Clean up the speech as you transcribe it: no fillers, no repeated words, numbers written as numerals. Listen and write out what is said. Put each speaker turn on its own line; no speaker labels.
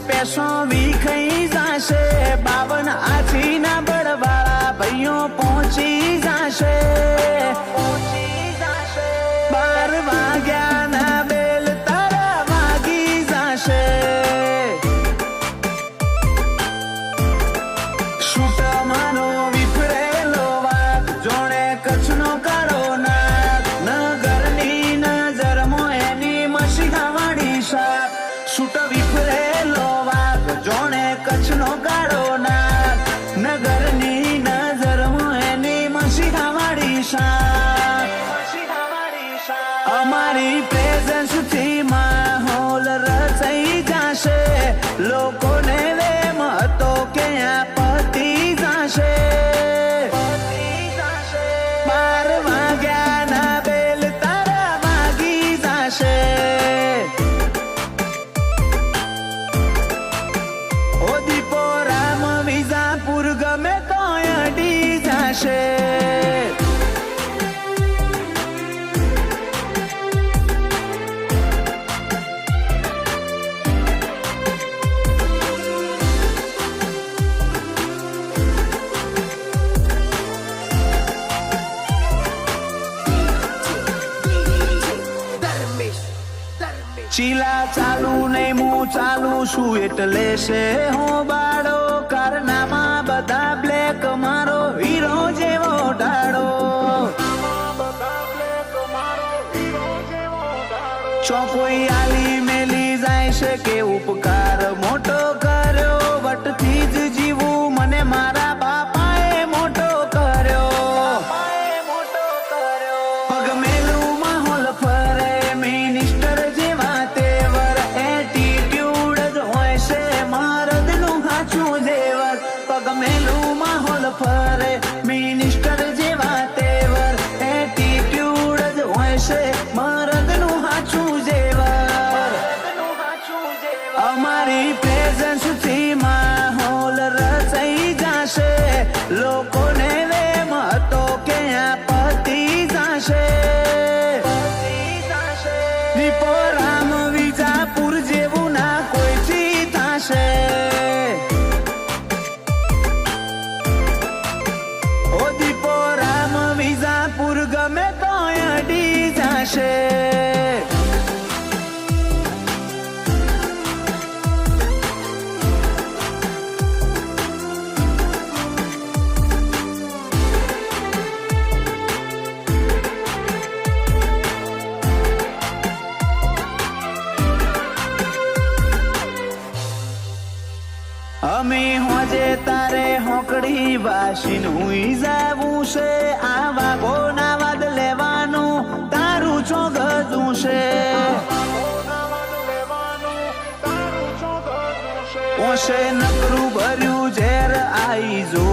પેસો વીખાઈ જાશે 52 આછીના બળવાળા ભાઈઓ પહોંચી જાશે 12 વાગ્યાના બેલ તારા વાગી જાશે છૂટમાનો વિફરેલો વાઘ જોણે કચ્છનો કાળો નાગ નગરની નજરમાં એની મસીહાવાળી શાક છૂટ વિફરેલો વાઘ જોણે કચ્છનો કાળો નાગ નગરની નજરમાં એની મસીહાવાળી શાક અમારી પ્રેઝન્સ થી માહોલ રચાઈ જશે લોકોને વેમ હતો કે આ પતી જશે 12 વાગ્યાના બેલ તારા વાગી જશે ઓ દીપો રામ વિજાપુર ગમે તો અડી જશે ચીલા ચાલુ નહીં હું ચાલુ છું એટલે છે હું બાળો કારનામા બધા બ્લેક મારો હીરો જેવો ડાળો ચોકોઈ આલી મેલી જાય છે કે ઉપકાર મોટો કર્યો વટથી જ જીવું મને મારા બાપાએ મોટો કર્યો પગ મેલું માહોલ ફરે મિનિસ્ટર જેવા તેવર એટીટ્યુડ જ હોય છે મરદનું હાચું જેવર પગ મેલું માહોલ ફરે મિનિસ્ટર જેવા તેવર એટીટ્યુડ જ હોય છે મરદનું હાચું જેવર અમારી પ્રેઝન્સ થી માહોલ રચાઈ જશે લોકોને વેમ હતો કે આ પતી જશે દીપો રામ વિજાપુર જેવું ના કોઈથી થશે ઓ દીપો રામ વિજાપુર ગમે તો અડી જશે અમે હોજે તારે હોકડી વાસીન હુઈ જાવું છે આ વાઘોના વાદ લેવાનું તારું છો ગજું છે ઓશે નકરું ભર્યું ઝેર આઈ જો